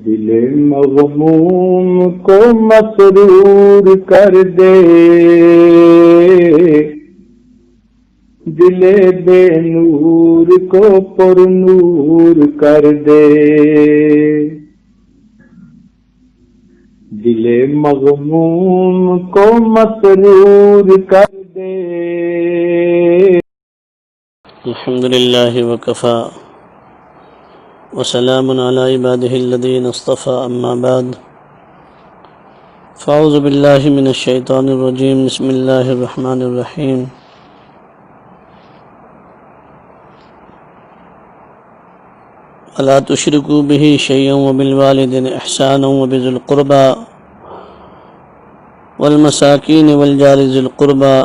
دل مغموم کو مسرور کر دے، دل بے نور کو پر نور کر دے، دل مغموم کو مسرور کر دے۔ الحمدللہ وکفی وسلام علی عبادہ الذین اصطفی، اما بعد فاعوذ باللہ من الشیطان الرجیم، بسم اللہ الرحمن الرحیم۔ ولا تشرکوا بہ شیئا وبالوالدین احسانا وبذی القربى والمساکین والجار ذی القربى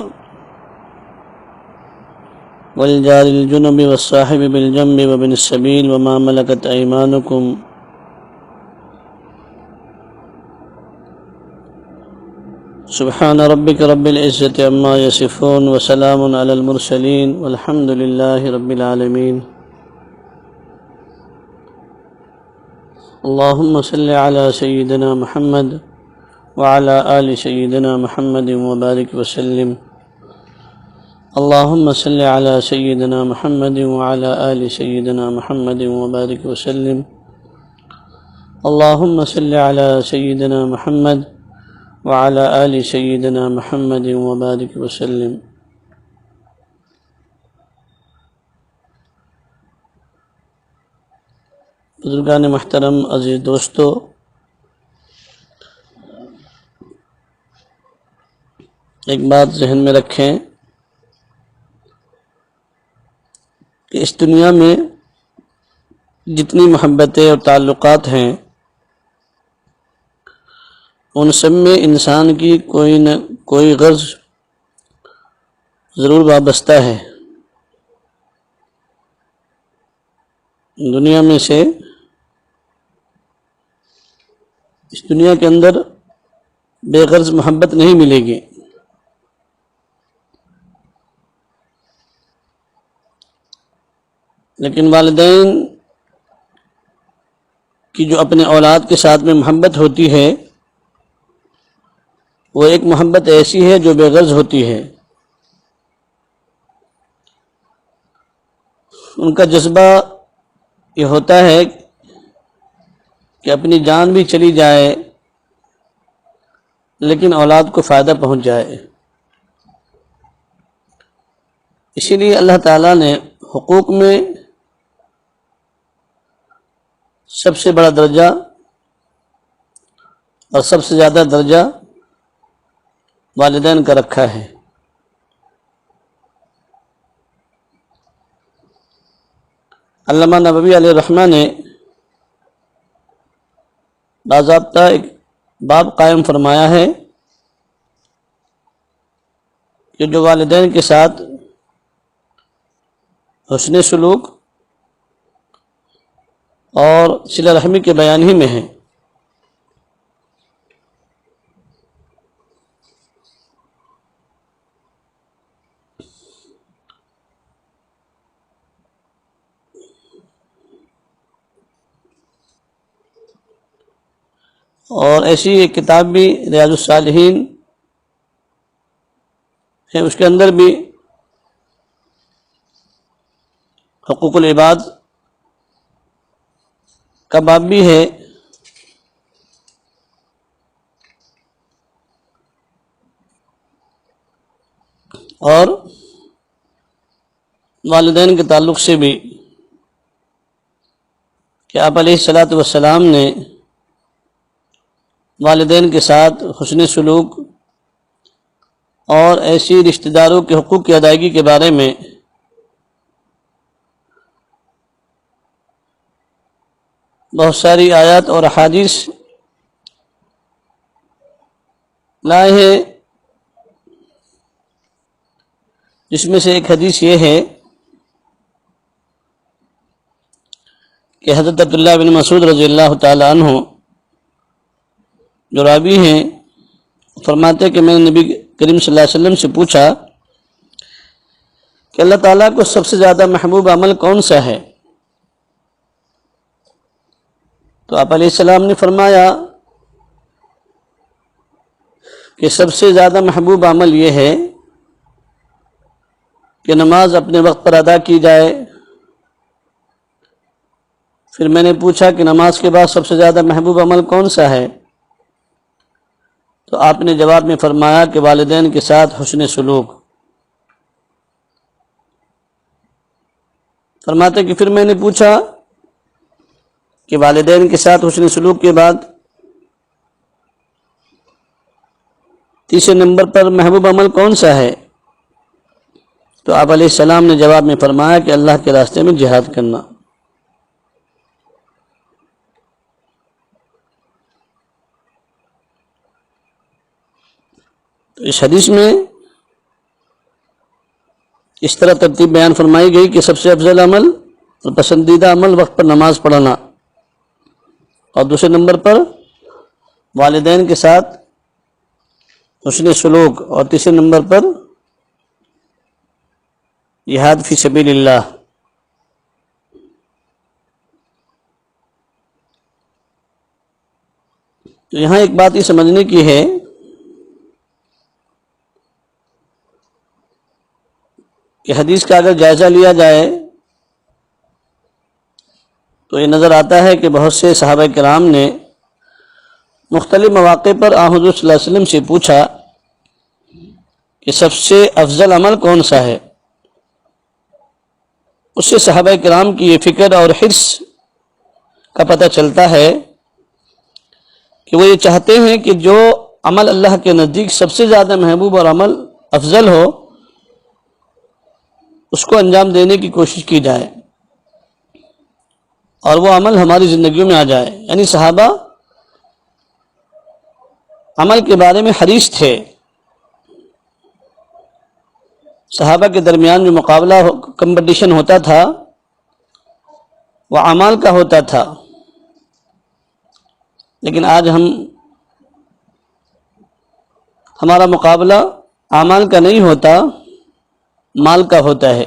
والجار الجنب والصاحب بالجنب وابن السبیل وما ملکت ایمانکم سبحان ربک رب العزة عما یصفون وسلام علی المرسلین والحمد للہ رب العالمین۔ اللہم صل علی سیدنا محمد وعلی آل سیدنا محمد وبارک وسلم۔ اللہم صل علی سیدنا محمد وعلی آل سیدنا محمد وبارک وسلم۔ اللہم صل علی سیدنا محمد وعلی آل سیدنا محمد وبارک وسلم۔ بزرگان محترم، عزیز دوستو، ایک بات ذہن میں رکھیں کہ اس دنیا میں جتنی محبتیں اور تعلقات ہیں، ان سب میں انسان کی کوئی نہ کوئی غرض ضرور وابستہ ہے۔ دنیا میں سے اس دنیا کے اندر بے غرض محبت نہیں ملے گی۔ لیکن والدین کی جو اپنے اولاد کے ساتھ میں محبت ہوتی ہے، وہ ایک محبت ایسی ہے جو بے غرض ہوتی ہے۔ ان کا جذبہ یہ ہوتا ہے کہ اپنی جان بھی چلی جائے لیکن اولاد کو فائدہ پہنچ جائے۔ اسی لیے اللہ تعالیٰ نے حقوق میں سب سے بڑا درجہ اور سب سے زیادہ درجہ والدین کا رکھا ہے۔ علامہ نووی علیہ الرحمہ نے باضابطہ ایک باب قائم فرمایا ہے کہ جو والدین کے ساتھ حسن سلوک اور صلہ رحمی کے بیان ہی میں ہے۔ اور ایسی ایک کتاب بھی ریاض الصالحین ہے، اس کے اندر بھی حقوق العباد کا باب بھی ہے۔ اور والدین کے تعلق سے بھی کہ آپ علیہ الصلاۃ والسلام نے والدین کے ساتھ حسن سلوک اور ایسی رشتہ داروں کے حقوق کی ادائیگی کے بارے میں بہت ساری آیات اور احادیث لائے ہیں، جس میں سے ایک حدیث یہ ہے کہ حضرت عبداللہ بن مسعود رضی اللہ تعالی عنہ جو راوی ہیں فرماتے کہ میں نے نبی کریم صلی اللہ علیہ وسلم سے پوچھا کہ اللہ تعالیٰ کو سب سے زیادہ محبوب عمل کون سا ہے؟ تو آپ علیہ السلام نے فرمایا کہ سب سے زیادہ محبوب عمل یہ ہے کہ نماز اپنے وقت پر ادا کی جائے۔ پھر میں نے پوچھا کہ نماز کے بعد سب سے زیادہ محبوب عمل کون سا ہے؟ تو آپ نے جواب میں فرمایا کہ والدین کے ساتھ حسن سلوک۔ فرماتے کہ پھر میں نے پوچھا کہ والدین کے ساتھ حسن سلوک کے بعد تیسرے نمبر پر محبوب عمل کون سا ہے؟ تو آپ علیہ السلام نے جواب میں فرمایا کہ اللہ کے راستے میں جہاد کرنا۔ تو اس حدیث میں اس طرح ترتیب بیان فرمائی گئی کہ سب سے افضل عمل اور پسندیدہ عمل وقت پر نماز پڑھنا، اور دوسرے نمبر پر والدین کے ساتھ حسن سلوک، اور تیسرے نمبر پر جہاد فی سبیل اللہ۔ تو یہاں ایک بات یہ سمجھنے کی ہے کہ حدیث کا اگر جائزہ لیا جائے تو یہ نظر آتا ہے کہ بہت سے صحابہ کرام نے مختلف مواقع پر آن حضور صلی اللہ علیہ وسلم سے پوچھا کہ سب سے افضل عمل کون سا ہے۔ اس سے صحابہ کرام کی یہ فکر اور حرص کا پتہ چلتا ہے کہ وہ یہ چاہتے ہیں کہ جو عمل اللہ کے نزدیک سب سے زیادہ محبوب اور عمل افضل ہو اس کو انجام دینے کی کوشش کی جائے اور وہ عمل ہماری زندگیوں میں آ جائے۔ یعنی صحابہ عمل کے بارے میں حریص تھے۔ صحابہ کے درمیان جو مقابلہ کمپٹیشن ہوتا تھا وہ اعمال کا ہوتا تھا، لیکن آج ہمارا مقابلہ اعمال کا نہیں ہوتا، مال کا ہوتا ہے۔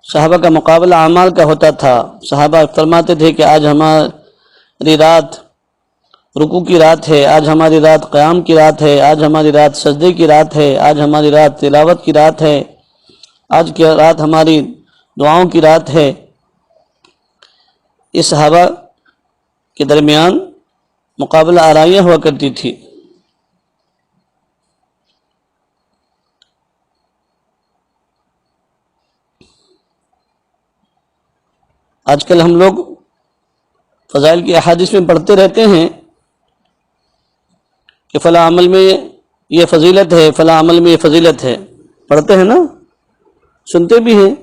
صحابہ کا مقابلہ اعمال کا ہوتا تھا۔ صحابہ فرماتے تھے کہ آج ہماری رات رکوع کی رات ہے، آج ہماری رات قیام کی رات ہے، آج ہماری رات سجدے کی رات ہے، آج ہماری رات تلاوت کی رات ہے، آج کی رات ہماری دعاؤں کی رات ہے۔ اس صحابہ کے درمیان مقابلہ آرائیاں ہوا کرتی تھی۔ آج کل ہم لوگ فضائل کی احادیث میں پڑھتے رہتے ہیں کہ فلاں عمل میں یہ فضیلت ہے، فلاں عمل میں یہ فضیلت ہے، پڑھتے ہیں نا، سنتے بھی ہیں،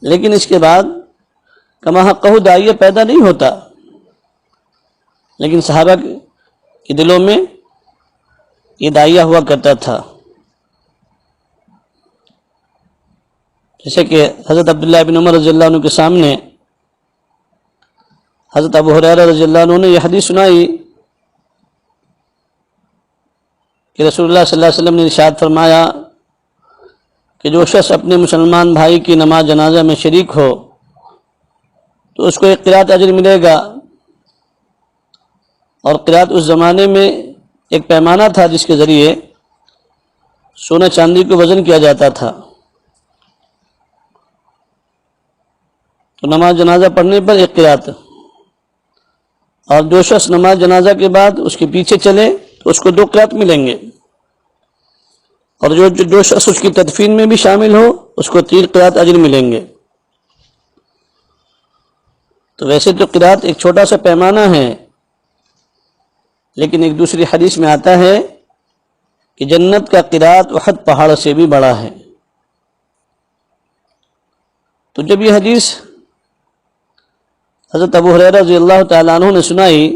لیکن اس کے بعد کما حقہ داعیہ پیدا نہیں ہوتا۔ لیکن صحابہ کے دلوں میں یہ داعیہ ہوا کرتا تھا۔ جیسے کہ حضرت عبداللہ بن عمر رضی اللہ عنہ کے سامنے حضرت ابو ہریرہ رضی اللہ عنہ نے یہ حدیث سنائی کہ رسول اللہ صلی اللہ علیہ وسلم نے ارشاد فرمایا کہ جو شخص اپنے مسلمان بھائی کی نماز جنازہ میں شریک ہو تو اس کو ایک قرات اجر ملے گا، اور قرات اس زمانے میں ایک پیمانہ تھا جس کے ذریعے سونا چاندی کو وزن کیا جاتا تھا۔ تو نماز جنازہ پڑھنے پر ایک قرات، اور جو شخص نماز جنازہ کے بعد اس کے پیچھے چلے تو اس کو 2 قرات ملیں گے، اور جو شخص اس کی تدفین میں بھی شامل ہو اس کو 3 قرات اجر ملیں گے۔ تو ویسے تو قرات ایک چھوٹا سا پیمانہ ہے، لیکن ایک دوسری حدیث میں آتا ہے کہ جنت کا قرات احد پہاڑ سے بھی بڑا ہے۔ تو جب یہ حدیث حضرت ابو ہریرہ رضی اللہ تعالیٰ عنہ نے سنائی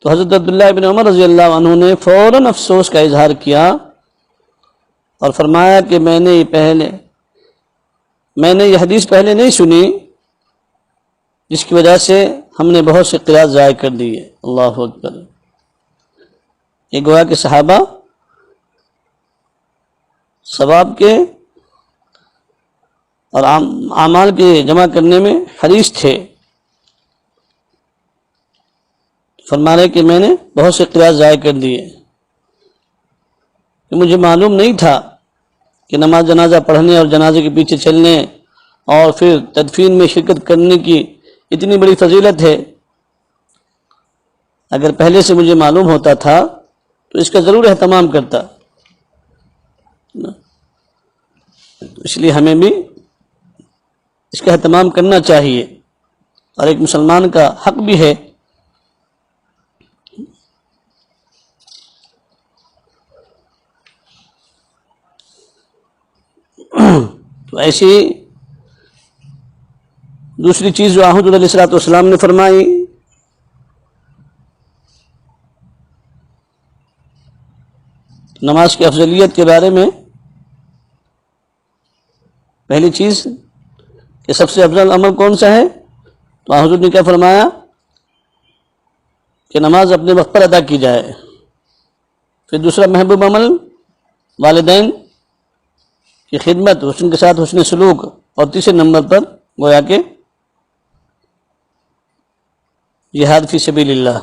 تو حضرت عبداللہ بن عمر رضی اللہ عنہ نے فوراً افسوس کا اظہار کیا اور فرمایا کہ میں نے یہ حدیث پہلے نہیں سنی، جس کی وجہ سے ہم نے بہت سے قرات ضائع کر دیے۔ اللہ اکبر۔ یہ گویا کہ صحابہ ثواب کے اور اعمال کے جمع کرنے میں حریص تھے. فرما رہے کہ میں نے بہت سے قرات ضائع کر دیے کہ مجھے معلوم نہیں تھا کہ نماز جنازہ پڑھنے اور جنازے کے پیچھے چلنے اور پھر تدفین میں شرکت کرنے کی اتنی بڑی فضیلت ہے. اگر پہلے سے مجھے معلوم ہوتا تھا تو اس کا ضرور اہتمام کرتا. اس لیے ہمیں بھی اس کا اہتمام کرنا چاہیے اور ایک مسلمان کا حق بھی ہے. تو ایسی دوسری چیز جو حضور علیہ الصلوۃ والسلام نے فرمائی، نماز کی افضلیت کے بارے میں پہلی چیز کہ سب سے افضل عمل کون سا ہے، تو حضور نے کیا فرمایا کہ نماز اپنے وقت پر ادا کی جائے. پھر دوسرا محبوب عمل والدین کی خدمت، حسن کے ساتھ حسن سلوک، اور تیسرے نمبر پر گویا کہ جہاد فی سبیل اللہ.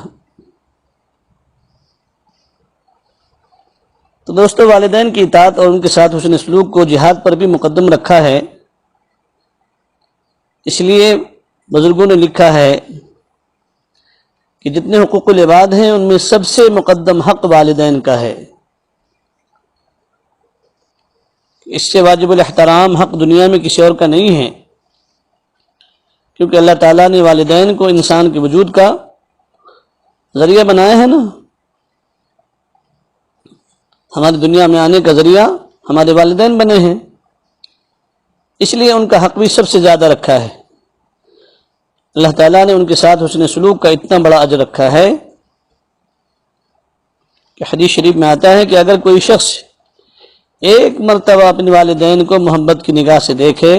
تو دوستو، والدین کی اطاعت اور ان کے ساتھ حسن سلوک کو جہاد پر بھی مقدم رکھا ہے. اس لیے بزرگوں نے لکھا ہے کہ جتنے حقوق العباد ہیں ان میں سب سے مقدم حق والدین کا ہے. اس سے واجب الاحترام حق دنیا میں کسی اور کا نہیں ہے، کیونکہ اللہ تعالیٰ نے والدین کو انسان کے وجود کا ذریعہ بنایا ہے نا. ہماری دنیا میں آنے کا ذریعہ ہمارے والدین بنے ہیں، اس لیے ان کا حق بھی سب سے زیادہ رکھا ہے. اللہ تعالیٰ نے ان کے ساتھ حسن سلوک کا اتنا بڑا اجر رکھا ہے کہ حدیث شریف میں آتا ہے کہ اگر کوئی شخص ایک مرتبہ اپنے والدین کو محبت کی نگاہ سے دیکھے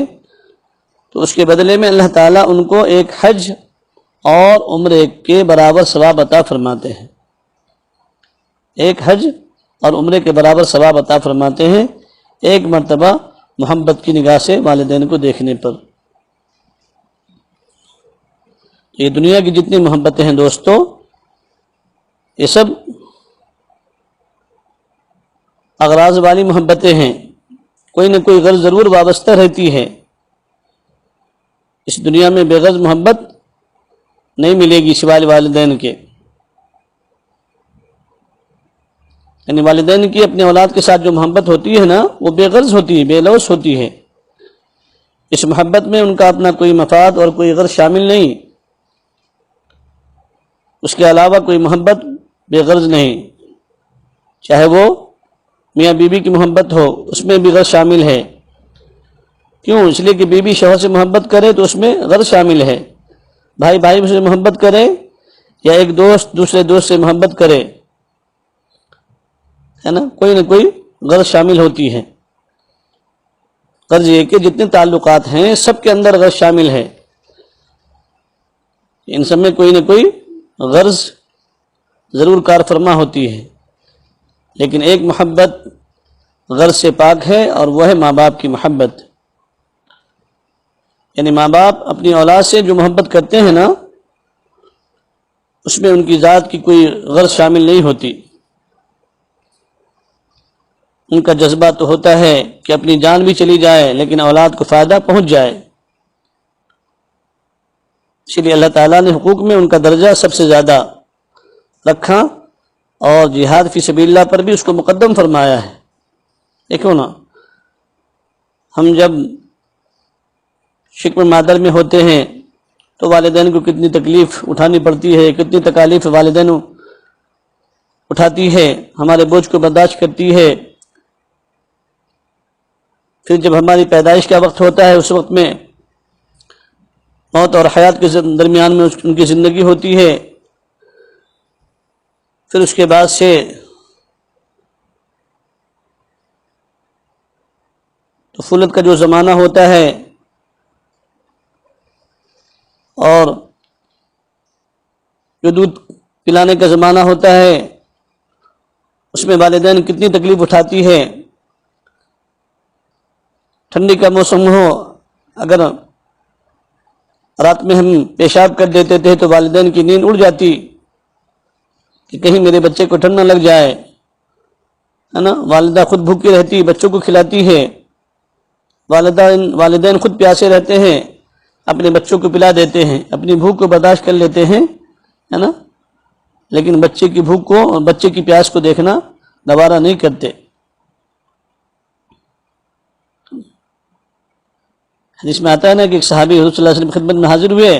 تو اس کے بدلے میں اللہ تعالیٰ ان کو ایک حج اور عمرے کے برابر ثواب عطا فرماتے ہیں. ایک حج اور عمرے کے برابر ثواب عطا فرماتے ہیں ایک مرتبہ محبت کی نگاہ سے والدین کو دیکھنے پر. یہ دنیا کی جتنی محبتیں ہیں دوستو، یہ سب اغراض والی محبتیں ہیں. کوئی نہ کوئی غرض ضرور وابستہ رہتی ہے. اس دنیا میں بے غرض محبت نہیں ملے گی سوائے والدین کے. یعنی والدین کی اپنے اولاد کے ساتھ جو محبت ہوتی ہے نا، وہ بے غرض ہوتی ہے، بے لوث ہوتی ہے. اس محبت میں ان کا اپنا کوئی مفاد اور کوئی غرض شامل نہیں. اس کے علاوہ کوئی محبت بے غرض نہیں. چاہے وہ میاں بیوی کی محبت ہو، اس میں بھی غرض شامل ہے. کیوں؟ اس لیے کہ بیوی شوہر سے محبت کرے تو اس میں غرض شامل ہے. بھائی بھائی سے محبت کرے یا ایک دوست دوسرے دوست سے محبت کرے، ہے نا، کوئی نہ کوئی غرض شامل ہوتی ہے. غرض یہ کہ جتنے تعلقات ہیں سب کے اندر غرض شامل ہے. ان سب میں کوئی نہ کوئی غرض ضرور کار فرما ہوتی ہے. لیکن ایک محبت غرض سے پاک ہے اور وہ ہے ماں باپ کی محبت. یعنی ماں باپ اپنی اولاد سے جو محبت کرتے ہیں نا، اس میں ان کی ذات کی کوئی غرض شامل نہیں ہوتی. ان کا جذبہ تو ہوتا ہے کہ اپنی جان بھی چلی جائے لیکن اولاد کو فائدہ پہنچ جائے. اسی لیے اللہ تعالیٰ نے حقوق میں ان کا درجہ سب سے زیادہ رکھا اور جہاد فی سبیل اللہ پر بھی اس کو مقدم فرمایا ہے. دیکھو نا، ہم جب شکم مادر میں ہوتے ہیں تو والدین کو کتنی تکلیف اٹھانی پڑتی ہے، کتنی تکالیف والدین اٹھاتی ہے، ہمارے بوجھ کو برداشت کرتی ہے. پھر جب ہماری پیدائش کا وقت ہوتا ہے، اس وقت میں موت اور حیات کے درمیان میں ان کی زندگی ہوتی ہے. پھر اس کے بعد سے طفولت کا جو زمانہ ہوتا ہے اور جو دودھ پلانے کا زمانہ ہوتا ہے، اس میں والدین کتنی تکلیف اٹھاتی ہے. ٹھنڈی کا موسم ہو اگر رات میں ہم پیشاب کر دیتے تھے تو والدین کی نیند اڑ جاتی کہ کہیں میرے بچے کو ٹھنڈ نہ لگ جائے، ہے نا. والدہ خود بھوکی رہتی، بچوں کو کھلاتی ہے. والدین خود پیاسے رہتے ہیں، اپنے بچوں کو پلا دیتے ہیں، اپنی بھوک کو برداشت کر لیتے ہیں، ہے نا. لیکن بچے کی بھوک کو اور بچے کی پیاس کو دیکھنا گوارا نہیں کرتے. حدیث میں آتا ہے نا کہ ایک صحابی حضور صلی اللہ علیہ وسلم کی خدمت میں حاضر ہوئے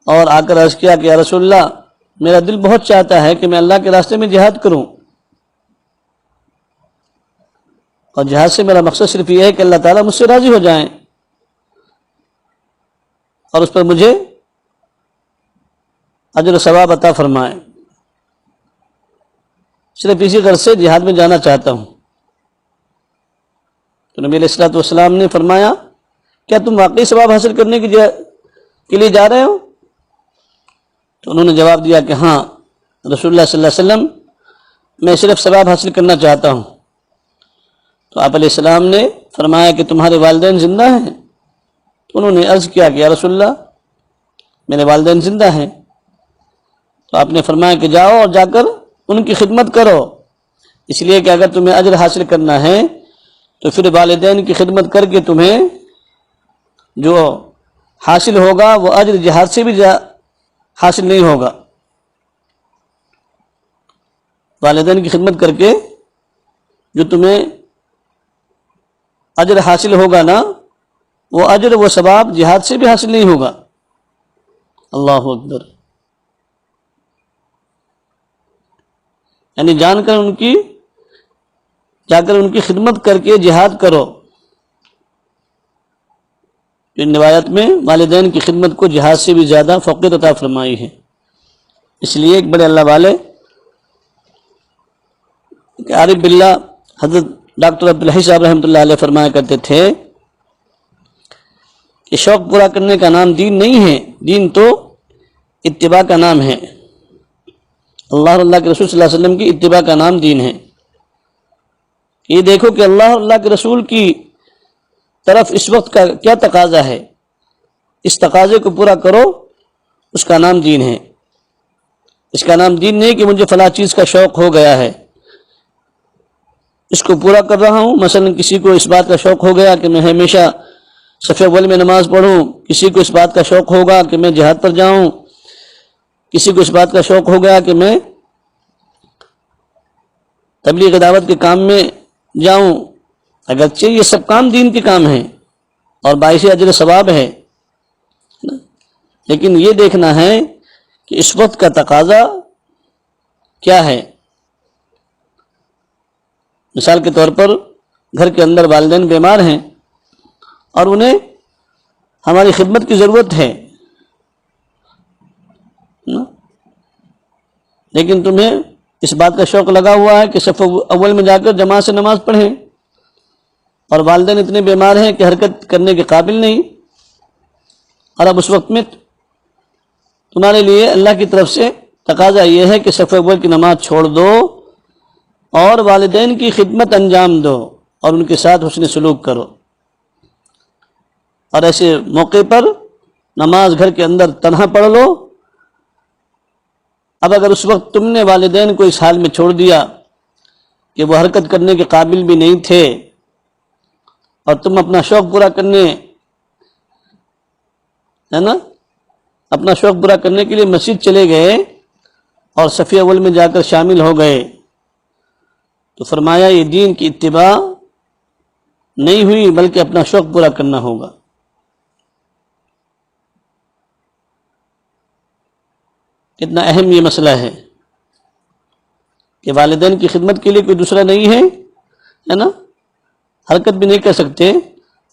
اور آ کر عرض کیا کہ یا رسول اللہ، میرا دل بہت چاہتا ہے کہ میں اللہ کے راستے میں جہاد کروں، اور جہاد سے میرا مقصد صرف یہ ہے کہ اللہ تعالیٰ مجھ سے راضی ہو جائیں اور اس پر مجھے اجر و ثواب عطا فرمائے. صرف اسی غرض سے جہاد میں جانا چاہتا ہوں. تو نبی علیہ الصلوۃ والسلام نے فرمایا کیا تم واقعی ثواب حاصل کرنے کے لیے جا رہے ہو؟ تو انہوں نے جواب دیا کہ ہاں رسول اللہ صلی اللہ علیہ وسلم، میں صرف ثواب حاصل کرنا چاہتا ہوں. تو آپ علیہ السلام نے فرمایا کہ تمہارے والدین زندہ ہیں؟ تو انہوں نے عرض کیا کہ یا رسول اللہ، میرے والدین زندہ ہیں. تو آپ نے فرمایا کہ جاؤ اور جا کر ان کی خدمت کرو، اس لیے کہ اگر تمہیں اجر حاصل کرنا ہے تو پھر والدین کی خدمت کر کے تمہیں جو حاصل ہوگا وہ اجر جہاد سے بھی حاصل نہیں ہوگا. والدین کی خدمت کر کے جو تمہیں اجر حاصل ہوگا نا، وہ اجر وہ ثواب جہاد سے بھی حاصل نہیں ہوگا. اللہ اکبر. یعنی جا کر ان کی خدمت کر کے جہاد کرو. ان روایت میں والدین کی خدمت کو جہاد سے بھی زیادہ فوقیت عطا فرمائی ہے. اس لیے ایک بڑے اللہ والے عارف باللہ حضرت ڈاکٹر عبدالحی صاحب رحمۃ اللہ علیہ فرمایا کرتے تھے کہ شوق پورا کرنے کا نام دین نہیں ہے، دین تو اتباع کا نام ہے. اللہ اور اللہ کے رسول صلی اللہ علیہ وسلم کی اتباع کا نام دین ہے. یہ دیکھو کہ اللہ اور اللہ کے رسول کی طرف اس وقت کا کیا تقاضا ہے، اس تقاضے کو پورا کرو، اس کا نام دین ہے. اس کا نام دین نہیں کہ مجھے فلاں چیز کا شوق ہو گیا ہے، اس کو پورا کر رہا ہوں. مثلا کسی کو اس بات کا شوق ہو گیا کہ میں ہمیشہ صف اول میں نماز پڑھوں، کسی کو اس بات کا شوق ہوگا کہ میں جہاد پر جاؤں، کسی کو اس بات کا شوق ہو گیا کہ میں تبلیغ دعوت کے کام میں جاؤں. اگرچہ یہ سب کام دین کے کام ہیں اور باعث اجر ثواب ہے، لیکن یہ دیکھنا ہے کہ اس وقت کا تقاضا کیا ہے. مثال کے طور پر گھر کے اندر والدین بیمار ہیں اور انہیں ہماری خدمت کی ضرورت ہے، لیکن تمہیں اس بات کا شوق لگا ہوا ہے کہ صف اول میں جا کر جماعت سے نماز پڑھیں، اور والدین اتنے بیمار ہیں کہ حرکت کرنے کے قابل نہیں، اور اب اس وقت میں تمہارے لیے اللہ کی طرف سے تقاضا یہ ہے کہ صف اول کی نماز چھوڑ دو اور والدین کی خدمت انجام دو اور ان کے ساتھ حسن سلوک کرو. اور ایسے موقع پر نماز گھر کے اندر تنہا پڑھ لو. اب اگر اس وقت تم نے والدین کو اس حال میں چھوڑ دیا کہ وہ حرکت کرنے کے قابل بھی نہیں تھے، اور تم اپنا شوق پورا کرنے اپنا شوق پورا کرنے کے لیے مسجد چلے گئے اور صف اول میں جا کر شامل ہو گئے، تو فرمایا یہ دین کی اتباع نہیں ہوئی، بلکہ اپنا شوق پورا کرنا ہوگا. کتنا اہم یہ مسئلہ ہے کہ والدین کی خدمت کے لیے کوئی دوسرا نہیں ہے نا، حرکت بھی نہیں کر سکتے،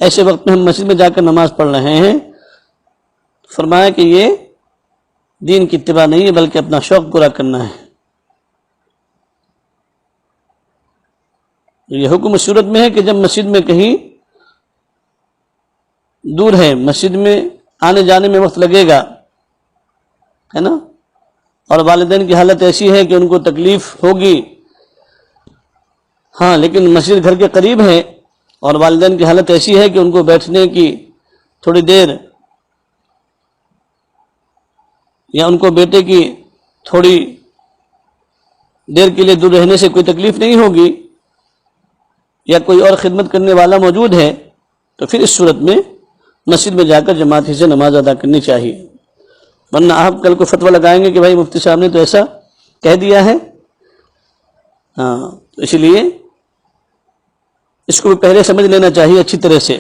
ایسے وقت میں ہم مسجد میں جا کر نماز پڑھ رہے ہیں. فرمایا کہ یہ دین کی اتباع نہیں ہے، بلکہ اپنا شوق پورا کرنا ہے. یہ حکم اس صورت میں ہے کہ جب مسجد میں کہیں دور ہے، مسجد میں آنے جانے میں وقت لگے گا، ہے نا، اور والدین کی حالت ایسی ہے کہ ان کو تکلیف ہوگی، ہاں لیکن مسجد گھر کے قریب ہے، اور والدین کی حالت ایسی ہے کہ ان کو بیٹھنے کی تھوڑی دیر یا ان کو بیٹے کی تھوڑی دیر کے لیے دور رہنے سے کوئی تکلیف نہیں ہوگی یا کوئی اور خدمت کرنے والا موجود ہے تو پھر اس صورت میں مسجد میں جا کر جماعت ہی سے نماز ادا کرنی چاہیے، ورنہ آپ کل کو فتویٰ لگائیں گے کہ بھائی مفتی صاحب نے تو ایسا کہہ دیا ہے، تو اسی لیے اس کو پہلے سمجھ لینا چاہیے اچھی طرح سے۔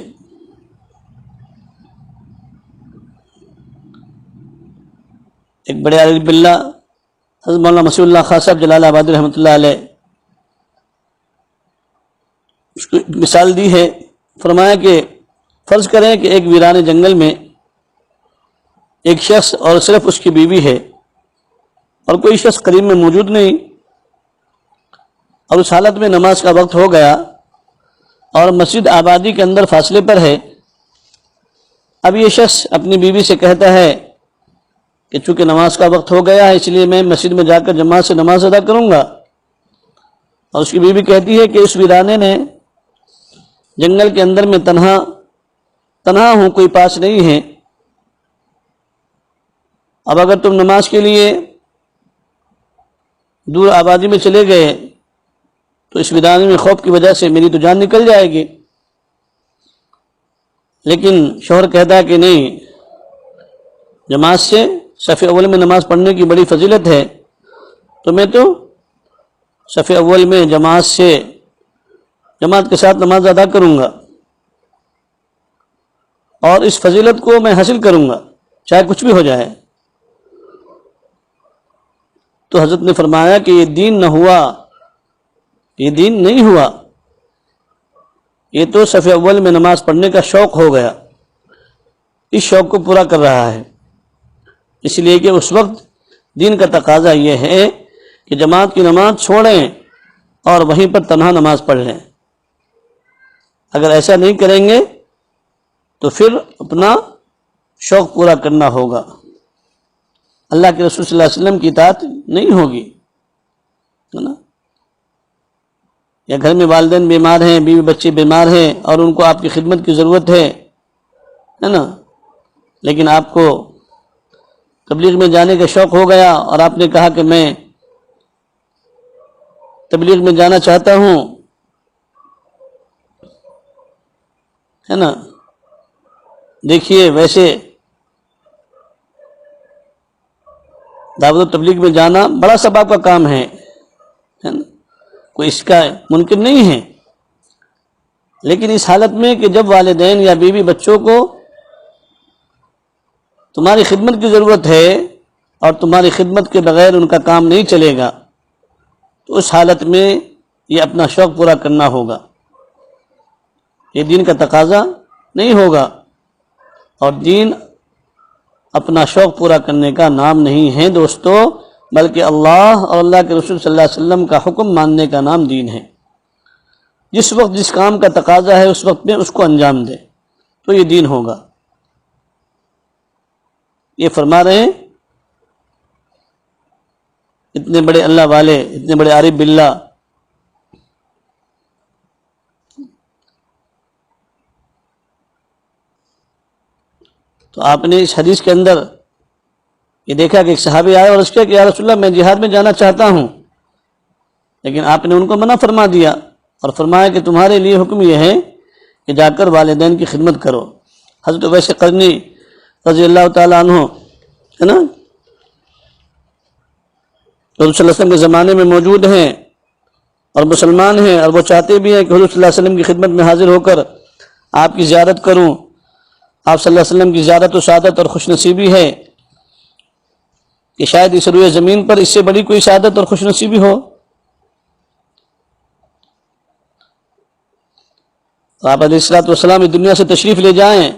ایک بڑے عالم باللہ حضرت مولانا مسیح اللہ خان صاحب جلال آبادی رحمۃ اللہ علیہ اس کو مثال دی ہے، فرمایا کہ فرض کریں کہ ایک ویران جنگل میں ایک شخص اور صرف اس کی بیوی ہے اور کوئی شخص قریب میں موجود نہیں، اور اس حالت میں نماز کا وقت ہو گیا اور مسجد آبادی کے اندر فاصلے پر ہے۔ اب یہ شخص اپنی بیوی سے کہتا ہے کہ چونکہ نماز کا وقت ہو گیا ہے اس لیے میں مسجد میں جا کر جماعت سے نماز ادا کروں گا، اور اس کی بیوی کہتی ہے کہ اس ویرانے نے جنگل کے اندر میں تنہا ہوں، کوئی پاس نہیں ہے، اب اگر تم نماز کے لیے دور آبادی میں چلے گئے تو اس ویرانے میں خوف کی وجہ سے میری تو جان نکل جائے گی۔ لیکن شوہر کہتا ہے کہ نہیں، جماعت سے صف اول میں نماز پڑھنے کی بڑی فضیلت ہے، تو میں تو صف اول میں جماعت کے ساتھ نماز ادا کروں گا اور اس فضیلت کو میں حاصل کروں گا چاہے کچھ بھی ہو جائے۔ تو حضرت نے فرمایا کہ یہ دین نہ ہوا، یہ دین نہیں ہوا، یہ تو صف اول میں نماز پڑھنے کا شوق ہو گیا، اس شوق کو پورا کر رہا ہے، اس لیے کہ اس وقت دین کا تقاضا یہ ہے کہ جماعت کی نماز چھوڑیں اور وہیں پر تنہا نماز پڑھ لیں۔ اگر ایسا نہیں کریں گے تو پھر اپنا شوق پورا کرنا ہوگا، اللہ کے رسول صلی اللہ علیہ وسلم کی اطاعت نہیں ہوگی، ہے نا؟ یا گھر میں والدین بیمار ہیں، بیوی بچے بیمار ہیں اور ان کو آپ کی خدمت کی ضرورت ہے نا، لیکن آپ کو تبلیغ میں جانے کا شوق ہو گیا اور آپ نے کہا کہ میں تبلیغ میں جانا چاہتا ہوں، ہے نا؟ دیکھیے ویسے دعوت و تبلیغ میں جانا بڑا ثواب کا کام ہے نا، کوئی اس کا منکر نہیں ہے، لیکن اس حالت میں کہ جب والدین یا بیوی بچوں کو تمہاری خدمت کی ضرورت ہے اور تمہاری خدمت کے بغیر ان کا کام نہیں چلے گا، تو اس حالت میں یہ اپنا شوق پورا کرنا ہوگا، یہ دین کا تقاضا نہیں ہوگا، اور دین اپنا شوق پورا کرنے کا نام نہیں ہے دوستو، بلکہ اللہ اور اللہ کے رسول صلی اللہ علیہ وسلم کا حکم ماننے کا نام دین ہے۔ جس وقت جس کام کا تقاضا ہے اس وقت میں اس کو انجام دے تو یہ دین ہوگا۔ یہ فرما رہے ہیں اتنے بڑے اللہ والے، اتنے بڑے عارف باللہ، تو آپ نے اس حدیث کے اندر یہ دیکھا کہ ایک صحابی آیا اور اس کہا کہ یا رسول اللہ میں جہاد میں جانا چاہتا ہوں، لیکن آپ نے ان کو منع فرما دیا اور فرمایا کہ تمہارے لیے حکم یہ ہے کہ جا کر والدین کی خدمت کرو۔ حضرت اویس قرنی رضی اللہ تعالیٰ عنہ ہے نا، حضور صلی اللہ علیہ وسلم کے زمانے میں موجود ہیں اور مسلمان ہیں، اور وہ چاہتے بھی ہیں کہ حضور صلی اللہ علیہ وسلم کی خدمت میں حاضر ہو کر آپ کی زیارت کروں۔ آپ صلی اللہ علیہ وسلم کی زیارت و سعادت اور خوش نصیبی ہے کہ شاید اس روئے زمین پر اس سے بڑی کوئی سعادت اور خوش نصیبی ہو۔ آپ علیہ الصلوۃ والسلام اس دنیا سے تشریف لے جائیں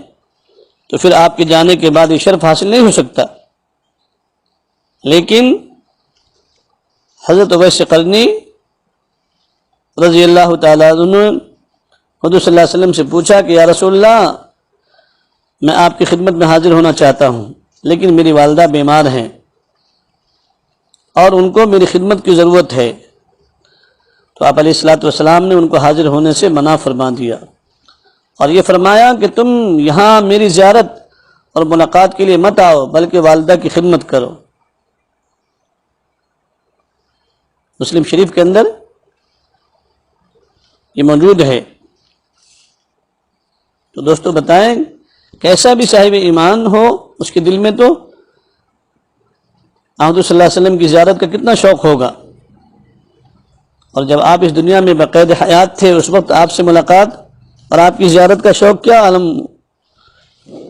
تو پھر آپ کے جانے کے بعد یہ شرف حاصل نہیں ہو سکتا، لیکن حضرت اویس قرنی رضی اللہ تعالیٰ عنہ حضور صلی اللہ علیہ وسلم سے پوچھا کہ یا رسول اللہ میں آپ کی خدمت میں حاضر ہونا چاہتا ہوں، لیکن میری والدہ بیمار ہیں اور ان کو میری خدمت کی ضرورت ہے۔ تو آپ علیہ الصلوۃ والسلام نے ان کو حاضر ہونے سے منع فرما دیا۔ اور یہ فرمایا کہ تم یہاں میری زیارت اور ملاقات کے لیے مت آؤ بلکہ والدہ کی خدمت کرو۔ مسلم شریف کے اندر یہ موجود ہے۔ تو دوستو بتائیں، کیسا بھی صاحب ایمان ہو اس کے دل میں تو حضور صلی اللہ علیہ وسلم کی زیارت کا کتنا شوق ہوگا، اور جب آپ اس دنیا میں بقید حیات تھے اس وقت آپ سے ملاقات اور آپ کی زیارت کا شوق کیا عالم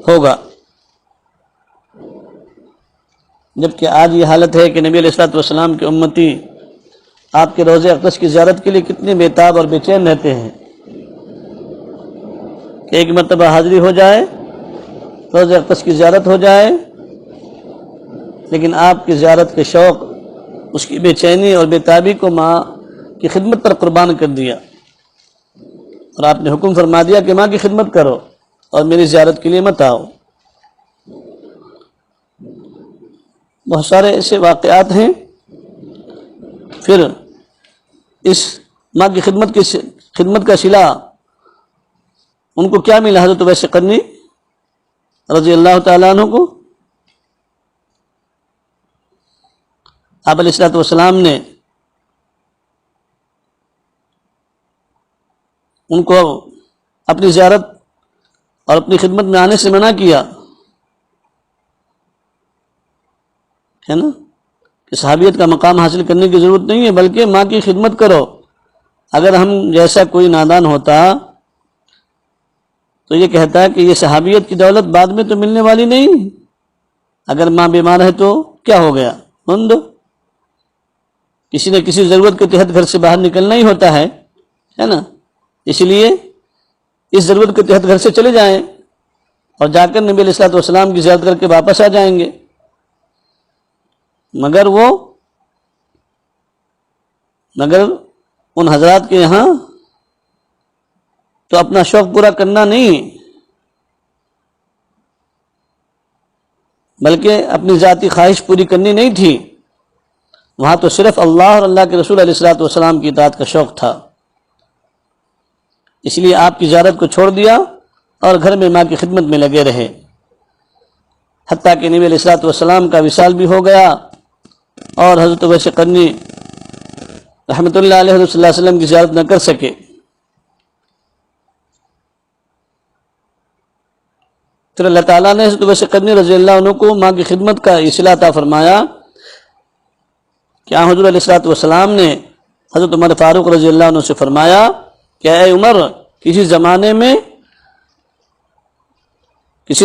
ہوگا۔ جبکہ آج یہ حالت ہے کہ نبی علیہ الصلوۃ والسلام کے امتی آپ کے روضہ اقدس کی زیارت کے لیے کتنے بے تاب اور بے چین رہتے ہیں کہ ایک مرتبہ حاضری ہو جائے، روضہ اقدس کی زیارت ہو جائے، لیکن آپ کی زیارت کے شوق، اس کی بے چینی اور بے تابی کو ماں کی خدمت پر قربان کر دیا، اور آپ نے حکم فرما دیا کہ ماں کی خدمت کرو اور میری زیارت کے لیے مت آؤ۔ بہت سارے ایسے واقعات ہیں۔ پھر اس ماں کی خدمت کا صلہ ان کو کیا ملا؟ حضرت اویس قرنی رضی اللہ تعالیٰ عنہ کو آپ علیہ الصلوۃ والسلام نے ان کو اپنی زیارت اور اپنی خدمت میں آنے سے منع کیا ہے نا، کہ صحابیت کا مقام حاصل کرنے کی ضرورت نہیں ہے بلکہ ماں کی خدمت کرو۔ اگر ہم جیسا کوئی نادان ہوتا تو یہ کہتا ہے کہ یہ صحابیت کی دولت بعد میں تو ملنے والی نہیں، اگر ماں بیمار ہے تو کیا ہو گیا، من دو، کسی نہ کسی ضرورت کے تحت گھر سے باہر نکلنا ہی ہوتا ہے نا، اس لیے اس ضرورت کے تحت گھر سے چلے جائیں اور جا کر نبی علیہ الصلوۃ والسلام کی زیارت کر کے واپس آ جائیں گے۔ مگر ان حضرات کے یہاں تو اپنا شوق پورا کرنا نہیں بلکہ اپنی ذاتی خواہش پوری کرنی نہیں تھی، وہاں تو صرف اللہ اور اللہ کے رسول علیہ الصلوۃ والسلام کی اطاعت کا شوق تھا، اس لیے آپ کی زیارت کو چھوڑ دیا اور گھر میں ماں کی خدمت میں لگے رہے، حتیٰ کہ نبی علیہ الصلوۃ والسلام کا وصال بھی ہو گیا اور حضرت اویس قرنی رحمۃ اللہ علیہ حضرت صلی اللہ علیہ وسلم کی زیارت نہ کر سکے۔ پھر اللہ تعالیٰ نے حضرت اویس قرنی رضی اللہ عنہ کو ماں کی خدمت کا یہ صلہ عطا فرمایا کہ حضور علیہ الصلوۃ والسلام نے حضرت عمر فاروق رضی اللہ عنہ سے فرمایا کہ اے عمر، کسی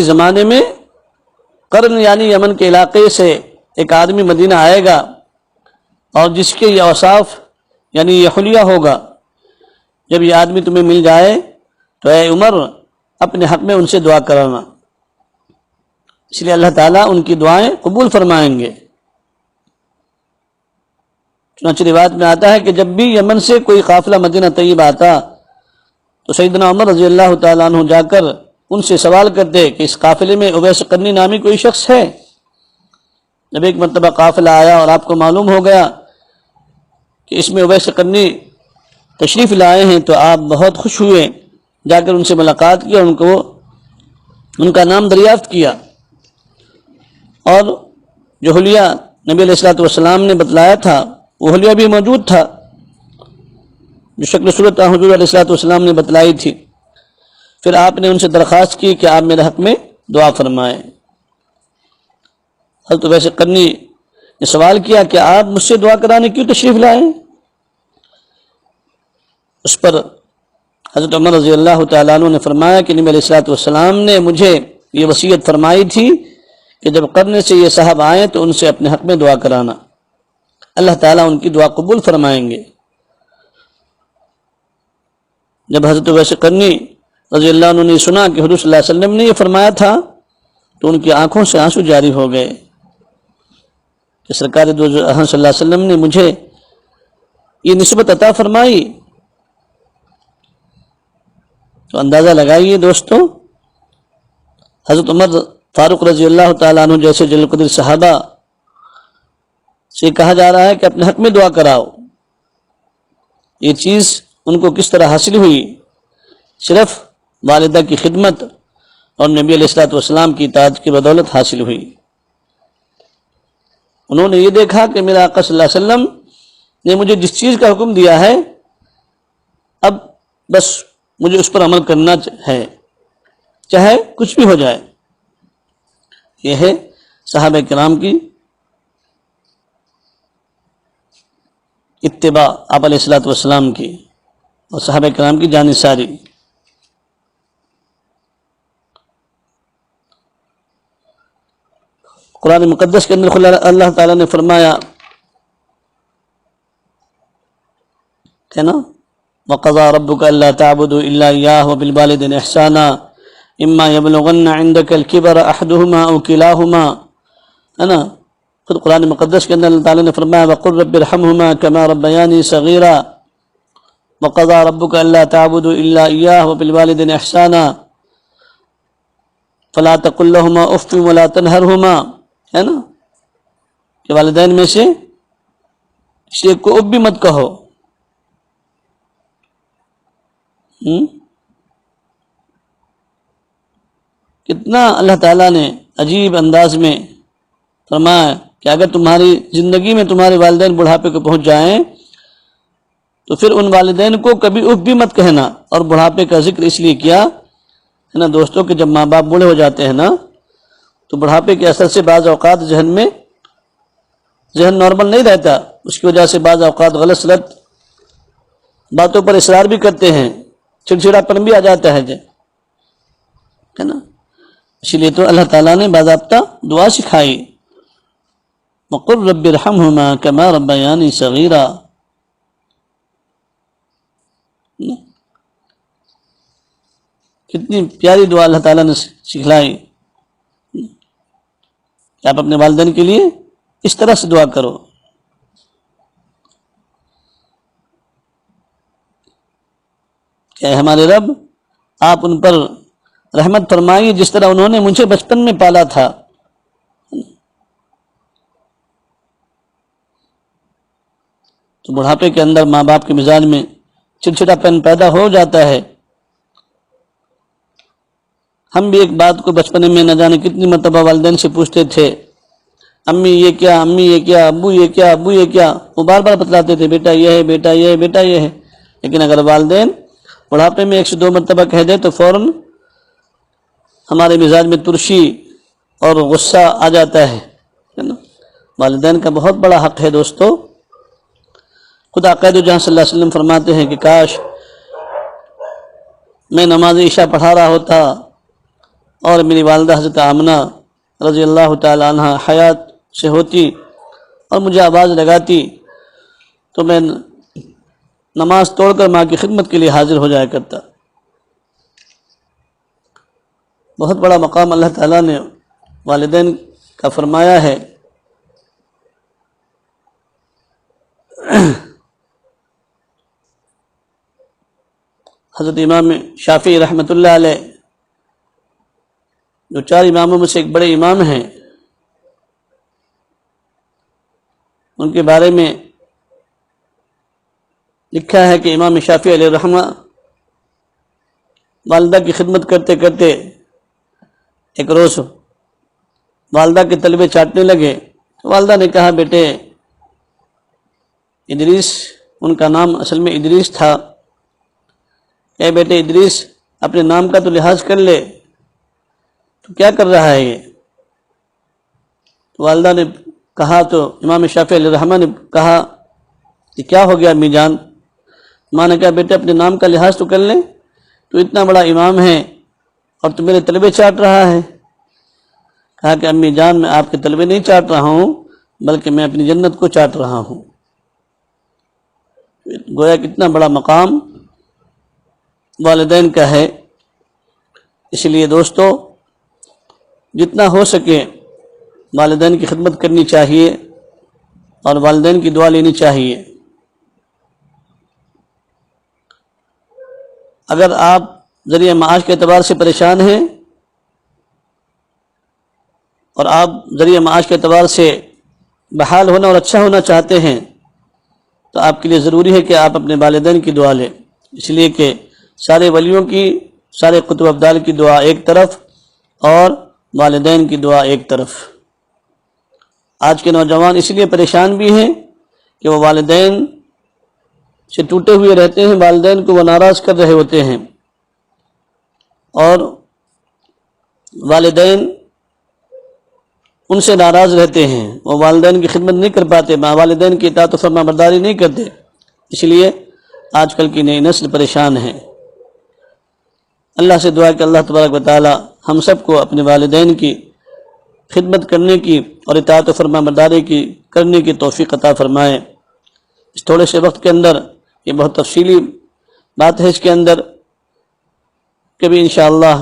زمانے میں قرن یعنی یمن کے علاقے سے ایک آدمی مدینہ آئے گا اور جس کے یہ اوصاف یعنی یہ حلیہ ہوگا، جب یہ آدمی تمہیں مل جائے تو اے عمر اپنے حق میں ان سے دعا کرانا، اس لیے اللہ تعالیٰ ان کی دعائیں قبول فرمائیں گے۔ چنانچہ روایت میں آتا ہے کہ جب بھی یمن سے کوئی قافلہ مدینہ طیبہ آتا تو سیدنا عمر رضی اللہ تعالیٰ عنہ جا کر ان سے سوال کرتے کہ اس قافلے میں اویس قرنی نامی کوئی شخص ہے؟ جب ایک مرتبہ قافلہ آیا اور آپ کو معلوم ہو گیا کہ اس میں اویس قرنی تشریف لائے ہیں تو آپ بہت خوش ہوئے، جا کر ان سے ملاقات کی اور ان کا نام دریافت کیا، اور جو حلیہ نبی علیہ الصلوۃ والسلام نے بتلایا تھا وہ حلیہ بھی موجود تھا، جو شکل صورت حضور علیہ الصلوۃ والسلام نے بتلائی تھی۔ پھر آپ نے ان سے درخواست کی کہ آپ میرے حق میں دعا فرمائیں۔ حضرت اویس قرنی نے سوال کیا کہ آپ مجھ سے دعا کرانے کیوں تشریف لائے؟ اس پر حضرت عمر رضی اللہ تعالیٰ عنہ نے فرمایا کہ نبی علیہ الصلوۃ والسلام نے مجھے یہ وصیت فرمائی تھی کہ جب قرن سے یہ صاحب آئیں تو ان سے اپنے حق میں دعا کرانا، اللہ تعالیٰ ان کی دعا قبول فرمائیں گے۔ جب حضرت اویس قرنی رضی اللہ عنہ نے سنا کہ حضور صلی اللہ علیہ وسلم نے یہ فرمایا تھا تو ان کی آنکھوں سے آنسو جاری ہو گئے کہ سرکار دو جہاں صلی اللہ علیہ وسلم نے مجھے یہ نسبت عطا فرمائی۔ تو اندازہ لگائیے دوستو، حضرت عمر فاروق رضی اللہ تعالیٰ عنہ جیسے جلیل القدر صحابہ سے کہا جا رہا ہے کہ اپنے حق میں دعا کراؤ، یہ چیز ان کو کس طرح حاصل ہوئی؟ صرف والدہ کی خدمت اور نبی علیہ الصلوۃ والسلام کی اطاعت کی بدولت حاصل ہوئی۔ انہوں نے یہ دیکھا کہ میرا آقا صلی اللہ علیہ وسلم نے مجھے جس چیز کا حکم دیا ہے اب بس مجھے اس پر عمل کرنا ہے، چاہے کچھ بھی ہو جائے۔ یہ ہے صحابہ کرام کی اتباع آپ علیہ الصلوۃ والسلام کی اور صحابہ کرام کی جانثاری۔ قرآن مقدس کے اندر اللہ تعالیٰ نے فرمایا ہے نا، وَقَضَىٰ رَبُّكَ أَلَّا تَعْبُدُوا إِلَّا إِيَّاهُ وَبِالْوَالِدَيْنِ إِحْسَانًا إِمَّا يَبْلُغَنَّ عِندَكَ الْكِبَرَ أَحَدُهُمَا أَوْ كِلَاهُمَا، ہے نا۔ پھر قرآن مقدس کے اندر اللہ تعالیٰ نے فرمایا وَقُلْ رَبِّ ارْحَمْهُمَا كَمَا رَبَّيَانِي صَغِيرًا وَقَضَىٰ رَبُّكَ أَلَّا تَعْبُدُوا إِلَّا إِيَّاهُ وَبِالْوَالِدَيْنِ إِحْسَانًا فَلَا تَقُل لَّهُمَا أُفٍّ وَلَا تَنْهَرْهُمَا، ہے نا، کہ والدین میں سے کسی ایک کو اف بھی مت کہو۔ کتنا اللہ تعالیٰ نے عجیب انداز میں فرمایا کہ اگر تمہاری زندگی میں تمہارے والدین بڑھاپے کو پہنچ جائیں تو پھر ان والدین کو کبھی اف بھی مت کہنا۔ اور بڑھاپے کا ذکر اس لیے کیا ہے نا دوستوں کہ جب ماں باپ بوڑھے ہو جاتے ہیں نا تو بڑھاپے کے اثر سے بعض اوقات ذہن نارمل نہیں رہتا، اس کی وجہ سے بعض اوقات غلط سلط باتوں پر اصرار بھی کرتے ہیں، چڑچڑا پن بھی آ جاتا ہے نا۔ اسی لیے تو اللہ تعالیٰ نے باضابطہ دعا سکھائی وَقُلْ رَبِّ ارْحَمْهُمَا كَمَا رَبَّيَانِي صَغِيرًا۔ کتنی پیاری دعا اللہ تعالیٰ نے سکھلائی کہ آپ اپنے والدین کے لیے اس طرح سے دعا کرو۔ کہ ہمارے رب آپ ان پر رحمت فرمائیے جس طرح انہوں نے مجھے بچپن میں پالا تھا۔ تو بڑھاپے کے اندر ماں باپ کے مزاج میں چڑچڑا پن پیدا ہو جاتا ہے۔ ہم بھی ایک بات کو بچپنے میں نہ جانے کتنی مرتبہ والدین سے پوچھتے تھے، امی یہ کیا، امی یہ کیا، ابو یہ کیا، ابو یہ کیا، وہ بار بار بتلاتے تھے بیٹا یہ ہے، بیٹا یہ ہے، بیٹا یہ ہے۔ لیکن اگر والدین بڑھاپے میں 1 سے 2 مرتبہ کہہ دے تو فوراً ہمارے مزاج میں ترشی اور غصہ آ جاتا ہے نا۔ والدین کا بہت بڑا حق ہے دوستو۔ خدا قید و جہاں صلی اللہ علیہ وسلم فرماتے ہیں کہ کاش میں نماز عشاء پڑھا رہا ہوتا اور میری والدہ حضرت آمنہ رضی اللہ تعالی عنہ حیات سے ہوتی اور مجھے آواز لگاتی تو میں نماز توڑ کر ماں کی خدمت کے لیے حاضر ہو جایا کرتا۔ بہت بڑا مقام اللہ تعالیٰ نے والدین کا فرمایا ہے۔ حضرت امام شافعی رحمۃ اللہ علیہ جو 4 اماموں میں سے ایک بڑے امام ہیں، ان کے بارے میں لکھا ہے کہ امام شافعی علیہ الرحمہ والدہ کی خدمت کرتے کرتے ایک روز والدہ کے تلوے چاٹنے لگے۔ والدہ نے کہا بیٹے ادریس، ان کا نام اصل میں ادریس تھا، اے بیٹے ادریس اپنے نام کا تو لحاظ کر لے، تو کیا کر رہا ہے یہ؟ والدہ نے کہا تو امام شافعی علیہ الرحمہ نے کہا کہ کیا ہو گیا امی جان؟ ماں نے کہا بیٹے اپنے نام کا لحاظ تو کر لیں، تو اتنا بڑا امام ہے اور تو میرے تلوے چاٹ رہا ہے۔ کہا کہ امی جان میں آپ کے تلوے نہیں چاٹ رہا ہوں بلکہ میں اپنی جنت کو چاٹ رہا ہوں۔ گویا کتنا بڑا مقام والدین کا ہے۔ اس لیے دوستو جتنا ہو سکے والدین کی خدمت کرنی چاہیے اور والدین کی دعا لینی چاہیے۔ اگر آپ ذریعہ معاش کے اعتبار سے پریشان ہیں اور آپ ذریعہ معاش کے اعتبار سے بحال ہونا اور اچھا ہونا چاہتے ہیں تو آپ کے لیے ضروری ہے کہ آپ اپنے والدین کی دعا لیں، اس لیے کہ سارے ولیوں کی سارے قطب ابدال کی دعا ایک طرف اور والدین کی دعا ایک طرف۔ آج کے نوجوان اس لیے پریشان بھی ہیں کہ وہ والدین سے ٹوٹے ہوئے رہتے ہیں، والدین کو وہ ناراض کر رہے ہوتے ہیں، اور والدین ان سے ناراض رہتے ہیں، وہ والدین کی خدمت نہیں کر پاتے، والدین کی اطاعت و فرما برداری نہیں کرتے، اس لیے آج کل کی نئی نسل پریشان ہے۔ اللہ سے دعا کہ اللہ تبارک و تعالی ہم سب کو اپنے والدین کی خدمت کرنے کی اور اطاعت و فرما برداری کی کرنے کی توفیق عطا فرمائے۔ اس تھوڑے سے وقت کے اندر یہ بہت تفصیلی بات ہے، اس کے اندر کبھی انشاءاللہ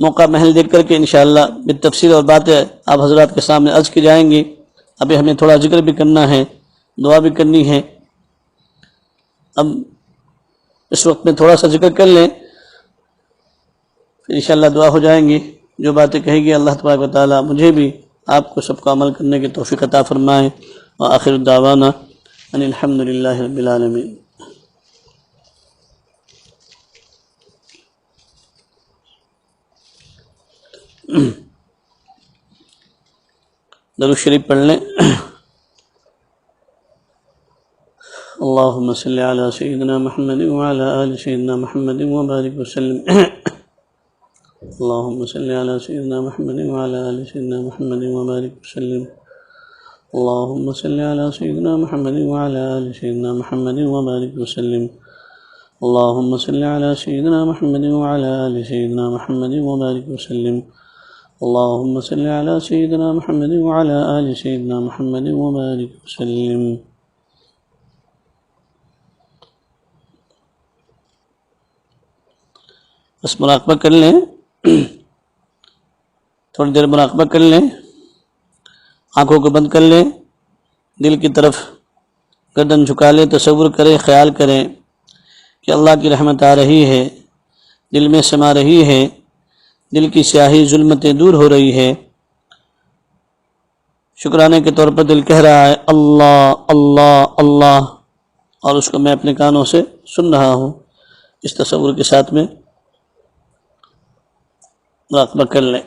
موقع محل دیکھ کر کے انشاءاللہ بالتفصیل اور باتیں آپ حضرات کے سامنے عرض کی جائیں گی۔ ابھی ہمیں تھوڑا ذکر بھی کرنا ہے، دعا بھی کرنی ہے۔ اب اس وقت میں تھوڑا سا ذکر کر لیں، پھر انشاءاللہ دعا ہو جائیں گی۔ جو باتیں کہے گی اللہ تبارک و تعالی مجھے بھی آپ کو سب کو عمل کرنے کی توفیق عطا فرمائے۔ وآخر دعوانا ان الحمد للہ رب العالمین۔ درود شریف پڑھ لیں۔ اللہم صلی علی سیدنا محمد وعلی آل سیدنا محمد وبارک وسلم۔ اللہم صلی علی سیدنا محمد وعلی آل سیدنا محمد وبارک وسلم۔ اللہم صلی علی سیدنا محمد وعلی آل سیدنا محمد وبارک وسلم۔ اللہم صلی علی سیدنا محمد وعلی آل سیدنا محمد وبارک وسلم۔ اللہم صلی علی سیدنا محمد وعلی آل سیدنا محمد وبارک وسلم۔ بس مراقبہ کر لیں، تھوڑی دیر مراقبہ کر لیں، آنکھوں کو بند کر لیں، دل کی طرف گردن جھکا لیں، تصور کریں، خیال کریں کہ اللہ کی رحمت آ رہی ہے، دل میں سما رہی ہے، دل کی سیاہی ظلمتیں دور ہو رہی ہے۔ شکرانے کے طور پر دل کہہ رہا ہے اللہ اللہ اللہ، اور اس کو میں اپنے کانوں سے سن رہا ہوں۔ اس تصور کے ساتھ میں مراقبہ کر لیں۔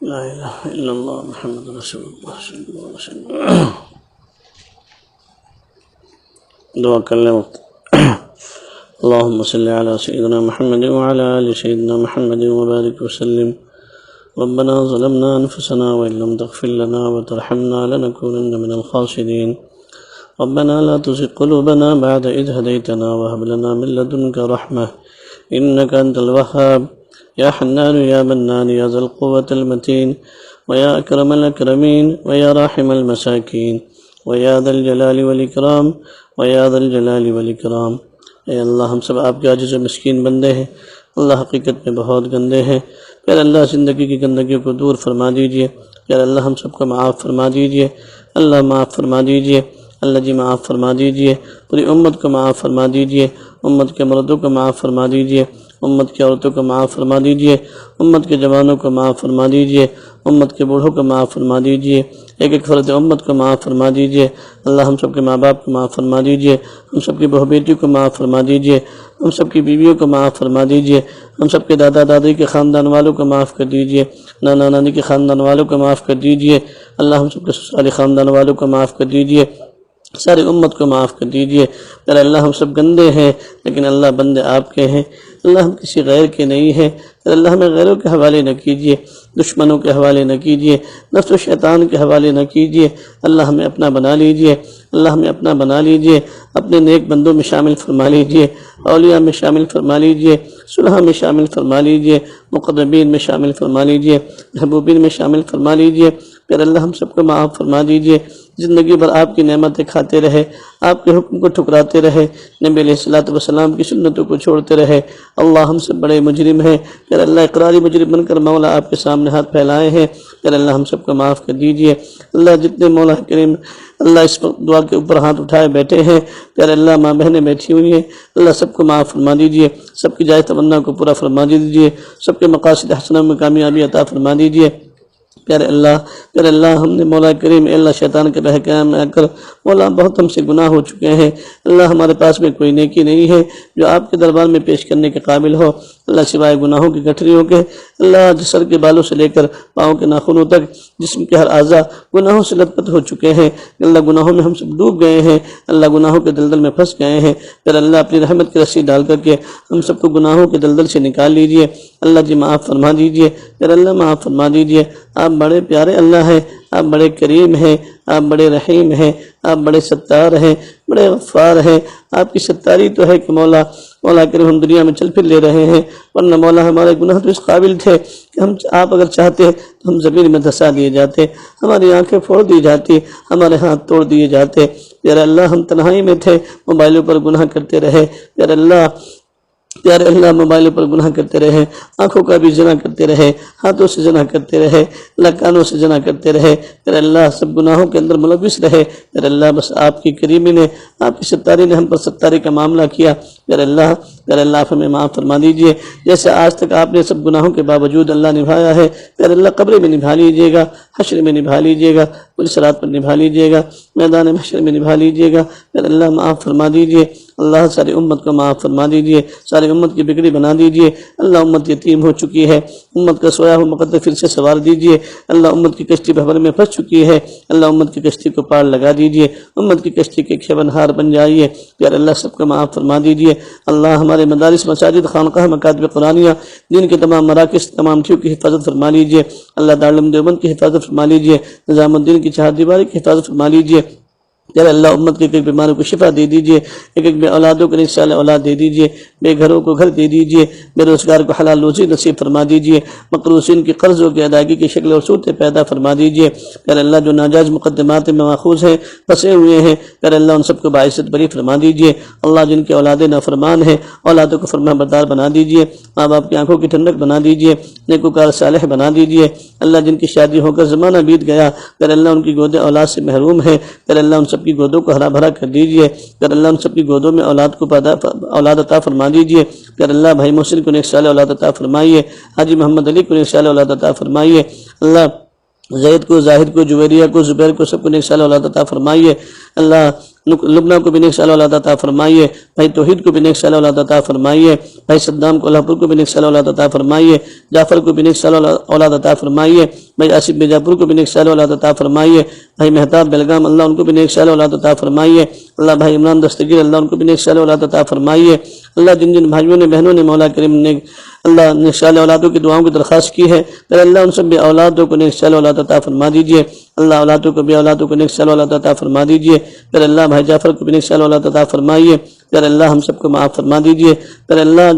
لا الہ الا اللہ محمد رسول اللہ صلی اللہ علیہ وسلم. دعا کر لیں وقت. اللهم صل على سيدنا محمد وعلى آل سيدنا محمد وبارك وسلم. ربنا ظلمنا أنفسنا وإن لم تغفر لنا وترحمنا لنكونن من الخاسرين. ربنا لا تزغ قلوبنا بعد إذ هديتنا وهب لنا من لدنك رحمة إنك أنت الوهاب. يا حنان يا منان يا ذا القوة المتين ويا أكرم الأكرمين ويا راحم المساكين ويا ذا الجلال والإكرام ويا ذا الجلال والإكرام. اے اللہ ہم سب آپ کے عاجز و مسکین بندے ہیں. اللہ حقیقت میں بہت گندے ہیں. پھر اللہ زندگی کی گندگیوں کو دور فرما دیجئے. پھر اللہ ہم سب کو معاف فرما دیجئے. اللہ معاف فرما دیجئے. اللہ جی معاف فرما دیجئے. پوری امت کو معاف فرما دیجئے. امت کے مردوں کو معاف فرما دیجئے. امت کی عورتوں کو معاف فرما دیجئے. امت کے جوانوں کو معاف فرما دیجئے. امت کے بوڑھوں کو معاف فرما دیجئے. ایک ایک فرد امت کو معاف فرما دیجئے. اللہ ہم سب کے ماں باپ کو معاف فرما دیجئے. ہم سب کی بہو بیٹی کو معاف فرما دیجئے. ہم سب کی بیویوں کو معاف فرما دیجئے. ہم سب کے دادا دادی کے خاندان والوں کو معاف کر دیجئے. نانا نانی کے خاندان والوں کو معاف کر دیجئے. اللہ ہم سب کے سارے خاندان والوں کو معاف کر دیجئے. ساری امت کو معاف کر دیجئے. پھر اللہ ہم سب گندے ہیں لیکن اللہ بندے آپ کے ہیں. اللہ ہم کسی غیر کے نہیں ہیں. پھر اللہ ہمیں غیروں کے حوالے نہ کیجئے. دشمنوں کے حوالے نہ کیجئے. نفس و شیطان کے حوالے نہ کیجئے. اللہ ہمیں اپنا بنا لیجئے. اللہ ہمیں اپنا بنا لیجئے. اپنے نیک بندوں میں شامل فرما لیجئے. اولیاء میں شامل فرما لیجئے. صلحاء میں شامل فرما لیجئے. مقربین میں شامل فرما لیجئے. محبوبین میں شامل فرما لیجئے. پھر اللہ ہم سب کو معاف فرما دیجئے. زندگی بھر آپ کی نعمتیں کھاتے رہے. آپ کے حکم کو ٹھکراتے رہے. نبی علیہ السلام کی سنتوں کو چھوڑتے رہے. اللہ ہم سے بڑے مجرم ہیں. پھر اللہ اقراری مجرم بن کر مولا آپ کے سامنے ہاتھ پھیلائے ہیں. پھر اللہ ہم سب کو معاف کر دیجئے. اللہ جتنے مولا کریم اللہ اس دعا کے اوپر ہاتھ اٹھائے بیٹھے ہیں. پھر اللہ ماں بہنیں بیٹھی ہوئی ہیں. اللہ سب کو معاف فرما دیجئے. سب کی جائز تمنا کو پورا فرما دیجئے. سب کے مقاصد حسنہ میں کامیابی عطا فرما دیجئے. پیارے اللہ ہم نے مولا کریم اللہ شیطان کے بہکام میں آ کر مولا بہت ہم سے گناہ ہو چکے ہیں. اللہ ہمارے پاس میں کوئی نیکی نہیں ہے جو آپ کے دربار میں پیش کرنے کے قابل ہو. اللہ سوائے گناہوں کی گٹھریوں کے. اللہ سر کے بالوں سے لے کر پاؤں کے ناخنوں تک جسم کے ہر اعضاء گناہوں سے لت پت ہو چکے ہیں. اللہ گناہوں میں ہم سب ڈوب گئے ہیں. اللہ گناہوں کے دلدل میں پھنس گئے ہیں. پھر اللہ اپنی رحمت کی رسی ڈال کر کے ہم سب کو گناہوں کے دلدل سے نکال لیجئے. اللہ جی معاف فرما دیجئے. پھر اللہ معاف فرما دیجئے. آپ بڑے پیارے اللہ ہیں. آپ بڑے کریم ہیں. آپ بڑے رحیم ہیں. آپ بڑے ستار ہیں. بڑے غفار ہیں. آپ کی ستاری تو ہے کہ مولا کریم ہم دنیا میں چل پھر لے رہے ہیں. ورنہ مولا ہمارے گناہ تو اس قابل تھے کہ آپ اگر چاہتے تو ہم زمین میں دھسا دیے جاتے. ہماری آنکھیں پھوڑ دی جاتی. ہمارے ہاتھ توڑ دیے جاتے. پیارے اللہ ہم تنہائی میں تھے. موبائلوں پر گناہ کرتے رہے. پیارے اللہ موبائلوں پر گناہ کرتے رہے. آنکھوں کا بھی زنا کرتے رہے. ہاتھوں سے زنا کرتے رہے. اللہ کانوں سے زنا کرتے رہے. پھر اللہ سب گناہوں کے اندر ملوث رہے. پھر اللہ بس آپ کی کریمی نے آپ کی ستاری نے ہم پر ستاری کا معاملہ کیا. پھر اللہ آپ ہمیں معاف فرما دیجئے. جیسے آج تک آپ نے سب گناہوں کے باوجود اللہ نبھایا ہے. پھر اللہ قبر میں نبھا لیجئے گا. حشر میں نبھا لیجئے گا. پوری صراط پر نبھا لیجئے گا. میدان محشر میں نبھا لیجئے گا. پھر اللہ معاف فرما دیجئے. اللہ ساری امت کو معاف فرما دیجئے. ساری امت کی بگڑی بنا دیجئے. اللہ امت یتیم ہو چکی ہے. امت کا سویا ہوا مقدر پھر سے سوار دیجئے. اللہ امت کی کشتی بھور میں پھنس چکی ہے. اللہ امت کی کشتی کو پار لگا دیجئے. امت کی کشتی کے کھیون ہار بن جائیے. پیار اللہ سب کو معاف فرما دیجئے. اللہ ہمارے مدارس مساجد خانقاہ مکاتب قرآنیہ دین کے تمام مراکز تمام ٹھیک کی حفاظت فرما لیجئے. اللہ دارالعلوم دیوبند کی حفاظت فرما لیجئے. نظام الدین کی چہار دیواری کی حفاظت فرما لیجئے. یا اللہ امت کے ایک بیماروں کو شفا دے دیجئے. ایک بے اولادوں کو انشاء اللہ اولاد دے دیجئے. بے گھروں کو گھر دے دیجئے. بے روزگار کو حلال روزی نصیب فرما دیجئے. مقروضین کی قرضوں کی ادائیگی کی شکل اور صورتیں پیدا فرما دیجئے. پھر اللہ جو ناجائز مقدمات میں ماخوذ ہیں پھنسے ہوئے ہیں پھر اللہ ان سب کو باعزت بری فرما دیجئے. اللہ جن کے اولادیں نافرمان ہیں اولادوں کو فرما بردار بنا دیجئے. ماں باپ کی آنکھوں کی ٹھنڈک بنا دیجئے. نیکوکار صالح بنا دیجئے. اللہ جن کی شادی ہو کر زمانہ بیت گیا پھر اللہ ان کی گودیں اولاد سے محروم ہیں پھر اللہ ان سب کی گودوں کو ہرا بھرا کر دیجئے. پھر اللہ ان سب کی گودوں میں اولاد عطا فرما دیجئے. پھر اللہ بھائی محسن کو نیک صالح اولاد عطا فرمائیے. حاجی محمد علی کو نیک صالح اولاد عطا فرمائیے. اللہ زید کو، زاہد کو، جویریہ کو، زبیر کو سب کو نیک صالح اولاد عطا فرمائیے. اللہ لبنہ کو بھی نیک صالح اولاد عطا فرمائیے، بھائی توحید کو بھی نیک صالح اولاد عطا فرمائیے، بھائی صدام کو اللہ پور کو بھی نیک صالح اولاد عطا فرمائیے، جعفر کو بھی نیک صالح اولاد عطا فرمائیے، بھائی آصف بیجاپور کو بھی نیک صالح اولاد عطا فرمائیے، بھائی مہتاب بیلگام اللہ ان کو بھی نیک صالح اولاد عطا فرمائیے، اللہ بھائی عمران دستگیر اللہ ان کو بھی نیک صالح اولاد عطا فرمائیے، اللہ جن جن بھائیوں نے بہنوں نے مولا کریم نے اللہ نیک صالح اولادوں کی دعاؤں کی درخواست کی ہے، پھر اللہ ان سب بھی اولادوں کو نیک صالح اولاد عطا فرما دیجیے، اللہ اولادوں کو نیک صالح اولاد عطا فرما دیجیے، پھر اللہ بھائی جعفر کو بھی نیک صالح اولاد عطا فرمائیے، پھر اللہ ہم سب کو معاف فرما دیجیے، پھر اللہ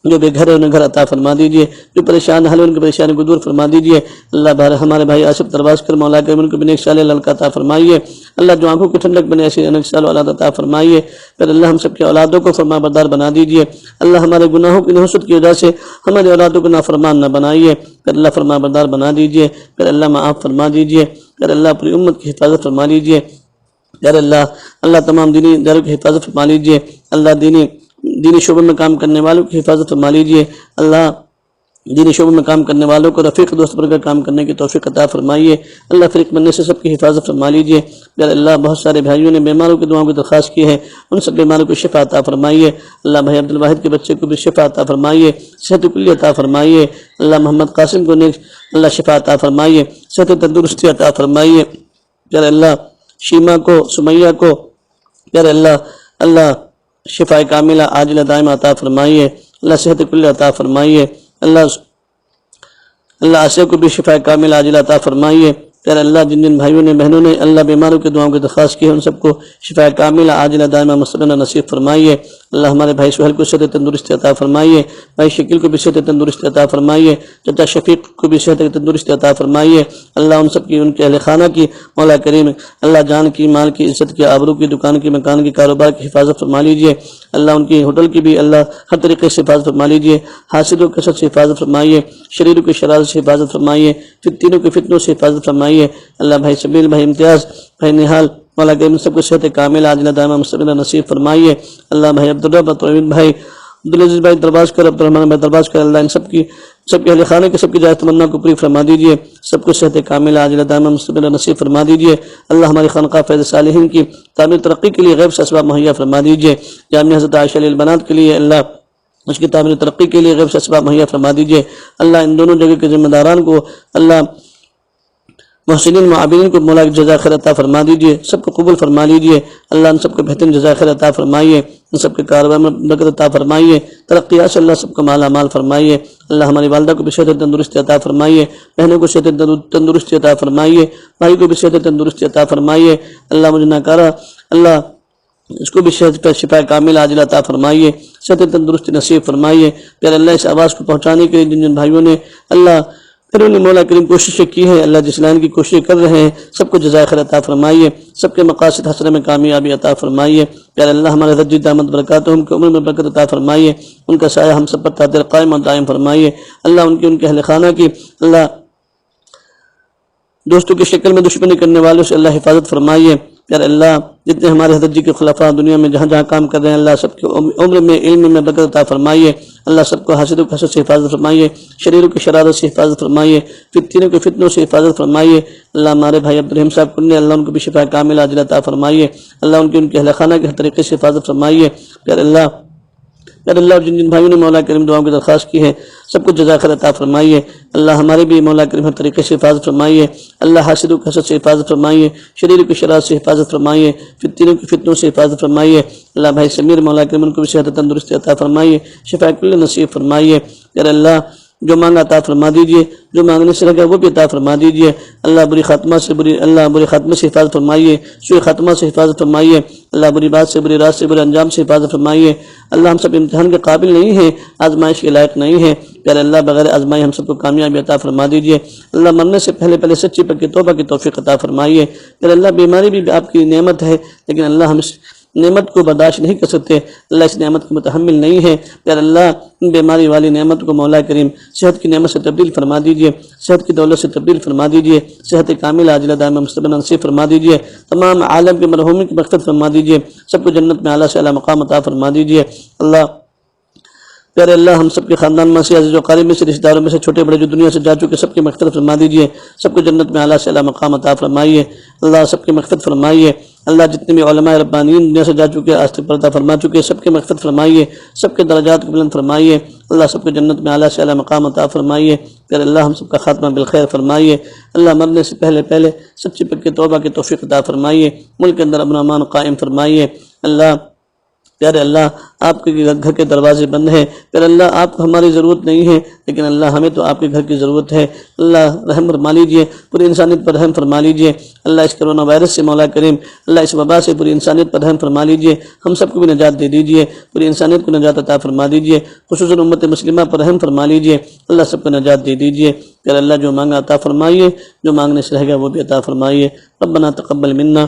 جو بے گھر ہے انہیں گھر عطا فرما دیجیے، جو پریشان حل ان کی پریشانی کو دور فرما دیجیے، اللہ ہمارے بھائی آصف درواز کر مولا کریم ان کو بھی نیک صالح اولاد عطا فرمائیے، اللہ جو آنکھوں کی ٹھنڈک بنے ایسی نیک صالح اولاد عطا فرمائیے، پھر اللہ ہم سب کی اولادوں کو فرما بردار بنا دیجیے، اللہ ہمارے گناہوں کی نحوست کی وجہ سے ہماری اولادوں کو نافرمان نہ بنائیے، پھر اللہ فرما بردار بنا دیجیے، پھر اللہ معاف فرما دیجیے، پھر اللہ پوری امت کی حفاظت فرما لیجیے، پھر اللہ تمام دینی اداروں کی حفاظت فرما لیجیے، اللہ دینی شعبے میں کام کرنے والوں کی حفاظت فرما لیجیے، اللہ دینی شعبے میں کام کرنے والوں کو رفیق دوست پر کر کام کرنے کی توفیق عطا فرمائیے، اللہ فرق بننے سے سب کی حفاظت فرما لیجیے، پھر اللہ بہت سارے بھائیوں نے بیماروں کی دعاؤں کی درخواست کی ہے، ان سب بیماروں کو شفا عطا فرمائیے، اللہ بھائی عبدالواحد کے بچے کو بھی شفا عطا فرمائیے، صحت کلی عطا فرمائیے، اللہ محمد قاسم کو نیک اللہ شفا عطا فرمائیے، صحت تندرستی عطا فرمائیے، پھر اللہ شیما کو سمیہ کو پھر اللہ شفا کاملہ عاجلہ دائمہ عطا فرمائیے، اللہ صحت کلی عطا فرمائیے، اللہ آسیہ کو بھی شفا کاملہ عاجلہ عطا فرمائیے، پھر اللہ جن جن بھائیوں نے بہنوں نے اللہ بیماروں کی دعاؤں کی درخواست کی ہے ان سب کو شفا کاملہ عاجلہ دائمہ مستمرہ نصیب فرمائیے، اللہ ہمارے بھائی سہیل کو صحت تندرستی عطا فرمائیے، بھائی شکیل کو بھی صحت تندرستی عطا فرمائیے، چچا شفیق کو بھی صحت تندرستی عطا فرمائیے، اللہ ان سب کی ان کے اہل خانہ کی مولا کریم اللہ جان کی مال کی عزت کی آبرو کی دکان کی مکان کی کاروبار کی حفاظت فرما لیجیے، اللہ ان کی ہوٹل کی بھی اللہ ہر طریقے سے حفاظت فرما لیجیے، حاسدوں کے کثرت سے حفاظت فرمائیے، شریروں کی شرارت سے حفاظت فرمائیے، فتنوں کے فتنوں سے حفاظت فرمائیے، اللہ بھائی سبیل بھائی امتیاز بھائی نحال مولا کریم سب کو صحت کاملہ عاجلہ دائمہ مستمرہ نصیب فرمائیے، اللہ بھائی عبدالرب طویل بھائی عبدالعزیز بھائی درباز کر عبدالرحمن بھائی درباز کر اللہ ان سب کے اہل خانہ کے سب کی جائز تمنا کو پوری فرما دیجیے، سب کو صحت کاملہ عاجلہ دائمہ مستمرہ نصیب فرما دیجیے، اللہ ہماری خانقاہ فیض صالحین کی تعمیر ترقی کے لیے غیب سے اسباب مہیا فرما دیجیے، جامعہ حضرت عائشہ علیہ البنات کے لیے اللہ اس کی تعمیر ترقی کے لیے غیب سے اسباب مہیا فرما دیجیے، اللہ ان دونوں جگہ کے ذمہ داران کو اللہ محسنین معابرین کو مولا جزا خیر عطا فرما دیجیے، سب کو قبول فرما لیجیے، اللہ ان سب کو بہترین جزا خیر عطا فرمائیے، ان سب کے کاروبار میں برکت عطا فرمائیے، ترقیات سے اللہ سب کو مالا مال فرمائیے، اللہ ہماری والدہ کو بھی صحت تندرستی عطا فرمائیے، بہنوں کو صحت تندرستی عطا فرمائیے، بھائی کو بھی صحت تندرستی عطا فرمائیے، اللہ مجھے ناکارہ اللہ اس کو بھی صحت شفا کامل عاجلہ عطا فرمائیے، صحت تندرستی نصیب فرمائیے، پھر اللہ اس آواز کو پہنچانے کے لیے جن جن بھائیوں نے اللہ پھر انہیں مولا کریم کوششیں کی ہیں، اللہ جس لائن کی کوشش کر رہے ہیں سب کو جزائے خیر عطا فرمائیے، سب کے مقاصد حسنہ میں کامیابی عطا فرمائیے، پھر اللہ ہمارے رجی دامت برکاتہ ان کی عمر میں برکت عطا فرمائیے، ان کا سایہ ہم سب پر تا دیر قائم اور دائم فرمائیے، اللہ ان کے اہل خانہ کی اللہ دوستوں کی شکل میں دشمنی کرنے والوں سے اللہ حفاظت فرمائیے، پھر اللہ جتنے ہمارے حضرت جی کے خلفاء دنیا میں جہاں جہاں کام کر رہے ہیں اللہ سب کے عمر میں علم میں برکت عطا فرمائیے، اللہ سب کو حاسدوں کے حسد سے حفاظت فرمائیے، شریروں کی شرارت سے حفاظت فرمائیے، فتنوں کے فتنوں سے حفاظت فرمائیے، اللہ ہمارے بھائی عبدالرحیم صاحب کو اللہ ان کو بھی شفا کاملہ عاجلہ عطا فرمائیے، اللہ ان کے اہل خانہ کے ہر طریقے سے حفاظت فرمائیے، پھر اللہ جن جن بھائیوں نے مولا کریم دعاؤں کی درخواست کی ہے سب کو جزا خیر عطا فرمائیے، اللہ ہمارے بھی مولا کریم ہر طریقے سے حفاظت فرمائیے، اللہ حاسدوں کے حسد سے حفاظت فرمائیے، شریر کی شرارت سے حفاظت فرمائیے، فتنوں کی فتنوں سے حفاظت فرمائیے، اللہ بھائی سمیر مولا کریم ان کو بھی صحت تندرستی عطا فرمائیے، شفا کل نصیب فرمائیے، پھر اللہ جو مانگا عطا فرما دیجیے، جو مانگنے سے لگا وہ بھی عطا فرما دیجیے، اللہ بری خاتمہ سے حفاظت فرمائیے، سوء خاتمہ سے حفاظت فرمائیے، اللہ بری بات سے بری رات سے برے انجام سے حفاظت فرمائیے، اللہ ہم سب امتحان کے قابل نہیں ہیں، آزمائش کے لائق نہیں ہیں، پیارے اللہ بغیر آزمائی ہم سب کو کامیابی عطا فرما دیجیے، اللہ مرنے سے پہلے سچی پکی توبہ کی توفیق عطا فرمائیے، پیارے اللہ بیماری بھی آپ کی نعمت ہے لیکن اللہ ہم اس نعمت کو برداشت نہیں کر سکتے، اللہ اس نعمت کو متحمل نہیں ہے، پیارے اللہ بیماری والی نعمت کو مولا کریم صحت کی نعمت سے تبدیل فرما دیجیے، صحت کی دولت سے تبدیل فرما دیجیے، صحت کامل عاجلہ دائمہ مستمرہ نصیب فرما دیجیے، تمام عالم کے مرحومین کی مغفرت فرما دیجیے، سب کو جنت میں اعلیٰ سے اعلیٰ مقام عطا فرما دیجیے، اللہ پیارے اللہ ہم سب کے خاندان میں سے عزیز و قریب میں سے رشتہ داروں میں سے چھوٹے بڑے جو دنیا سے جا چکے سب کی مغفرت فرما دیجیے، سب کو جنت میں اعلیٰ سے اعلیٰ مقام عطا فرمائیے، اللہ سب کی مغفرت فرمائیے، اللہ جتنے بھی علماء ربانیین دنیا سے جا چکے آج تک پردہ فرما چکے سب کے مغفرت فرمائیے، سب کے درجات کو بلند فرمائیے، اللہ سب کو جنت میں اعلیٰ سے اعلیٰ مقام عطا فرمائیے، پھر اللہ ہم سب کا خاتمہ بالخیر فرمائیے، اللہ مرنے سے پہلے سچی پکی توبہ کی توفیق عطا فرمائیے، ملک کے اندر امن و امان قائم فرمائیے۔ اللہ پیارے اللہ آپ کے گھر کے دروازے بند ہیں، پھر اللہ آپ کو ہماری ضرورت نہیں ہے، لیکن اللہ ہمیں تو آپ کے گھر کی ضرورت ہے، اللہ رحم فرما لیجیے، پوری انسانیت پر رحم فرما لیجیے، اللہ اس کرونا وائرس سے مولا کریم اللہ اس وبا سے پوری انسانیت پر رحم فرما لیجیے، ہم سب کو بھی نجات دے دیجیے، پوری انسانیت کو نجات عطا فرما دیجیے، خصوصاً امت مسلمہ پر رحم فرما لیجیے، اللہ سب کو نجات دے دیجیے، پھر اللہ جو مانگا عطا فرمائیے، جو مانگنے سے رہ گیا وہ بھی عطا فرمائیے۔ ربنا تقبل منا